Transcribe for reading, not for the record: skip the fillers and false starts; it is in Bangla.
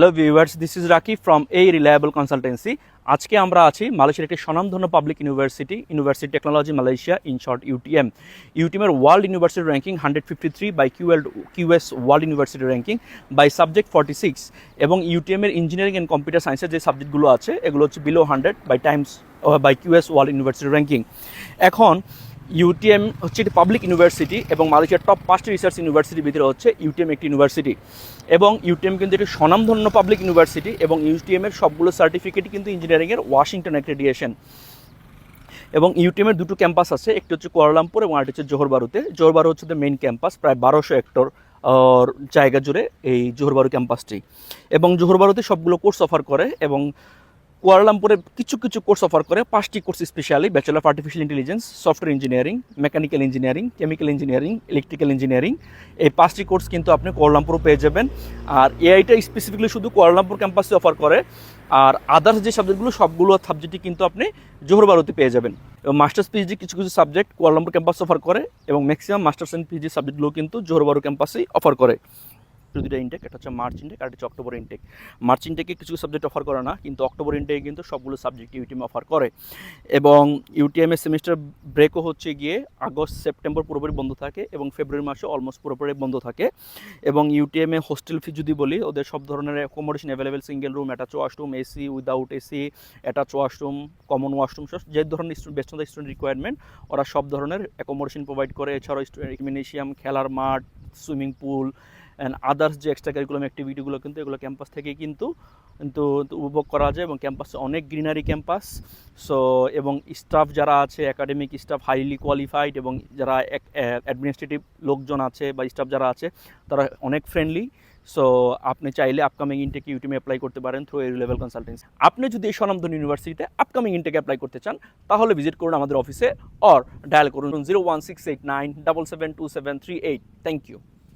Hello viewers, this is Raki from এই রিলায়েবল কনসালটেন্সি। আজকে আমরা আছি মালয়েশিয়ার একটি স্বনামধন্য public university technology Malaysia, in short UTM. ইউটিএমের world university ranking 153 by QS world university ranking by subject 46, এবং ইউটিএমের ইঞ্জিনিয়ারিং অ্যান্ড কম্পিউটার সায়েন্সের যে সাবজেক্টগুলো আছে এগুলো হচ্ছে below 100 by Times by QS world university ranking. এখন ইউটিএম হচ্ছে একটি পাবলিক ইউনিভার্সিটি এবং মালয়েশিয়ার টপ 5টি রিসার্চ ইউনিভার্সিটির ভিতরে হচ্ছে ইউটিএম একটি ইউনিভার্সিটি। এবং ইউটিএম কিন্তু একটি স্বনামধন্য পাবলিক ইউনিভার্সিটি এবং ইউটিএমের সবগুলো সার্টিফিকেটই কিন্তু ইঞ্জিনিয়ারিংয়ের ওয়াশিংটন অ্যাক্রেডিটেশন। এবং ইউটিএমের দুটো ক্যাম্পাস আছে, একটি হচ্ছে কুয়ালালামপুর এবং আরেকটি হচ্ছে জোহর বারুতে। জোহর বারু হচ্ছে মেইন ক্যাম্পাস, প্রায় 1200 হেক্টর জায়গা জুড়ে এই জোহর বারু ক্যাম্পাসটি। এবং জোহর বারুতে সবগুলো কোর্স অফার করে এবং কুয়ালালামপুরে কিছু কিছু কোর্স অফার করে, 5টি course specially: bachelor of artificial intelligence, software engineering, mechanical engineering, chemical engineering, electrical engineering. এই 5টি কোর্স কিন্তু আপনি কুয়ালালামপুরও পেয়ে যাবেন। আর এআইটা স্পেসিফিকলি শুধু কুয়ালালামপুর ক্যাম্পাসে অফার করে, আর আদার্স যে সাবজেক্টগুলো সবগুলো সাবজেক্টই কিন্তু আপনি জোহর বারুতে পেয়ে যাবেন। এবং মাস্টার্স পিএইচডি কিছু কিছু সাবজেক্ট কুয়ালালামপুর ক্যাম্পাস অফার করে এবং ম্যাক্সিমাম মাস্টার্স অ্যান্ড পিএইচডি সাবজেক্টগুলো কিন্তু জোহর বারু ক্যাম্পাসেই অফার করে। দুটো ইনটেক, একটা হচ্ছে মার্চ ইনটেক আর একটা হচ্ছে অক্টোবর ইনটেক। মার্চ ইনটেকে কিছু সাবজেক্ট অফার করে না, কিন্তু অক্টোবর ইনটেকে কিন্তু সবগুলো সাবজেক্ট ইউটিএম অফার করে। এবং ইউটিএমের সেমিস্টার ব্রেকও হচ্ছে গিয়ে আগস্ট সেপ্টেম্বর পুরোপুরি বন্ধ থাকে এবং ফেব্রুয়ারি মাসে অলমোস্ট পুরোপুরি বন্ধ থাকে। এবং ইউটিএমে হোস্টেল ফি যদি বলি, ওদের সব ধরনের accommodation available, single room, attach washroom, AC, without AC, attach washroom, common washroom, যে ধরনের best on the student requirement ওরা সব ধরনের অ্যাকোমোডেশন প্রোভাইড করে। এছাড়াও জিমনেশিয়াম, খেলার মাঠ, সুইমিং পুল অ্যান্ড আদার্স যে এক্সট্রা কারিকুলাম অ্যাক্টিভিটিগুলো কিন্তু এগুলো ক্যাম্পাস থেকেই কিন্তু উপভোগ করা যায়। এবং ক্যাম্পাসে অনেক গ্রিনারি ক্যাম্পাস। সো এবং স্টাফ যারা আছে, একাডেমিক স্টাফ হাইলি কোয়ালিফাইড, এবং যারা অ্যাডমিনিস্ট্রেটিভ লোকজন আছে বা স্টাফ যারা আছে তারা অনেক ফ্রেন্ডলি। সো আপনি চাইলে আপকামিং ইনটেক ইউটিএমে অ্যাপ্লাই করতে পারেন থ্রু এই লেভেল কনসালটেন্সি। আপনি যদি এই স্বনামধন্য ইউনিভার্সিটিতে আপকামিং ইনটেকে অ্যাপ্লাই করতে চান তাহলে ভিজিট করুন আমাদের অফিসে, অর ডায়াল করুন 01689772738। Thank you.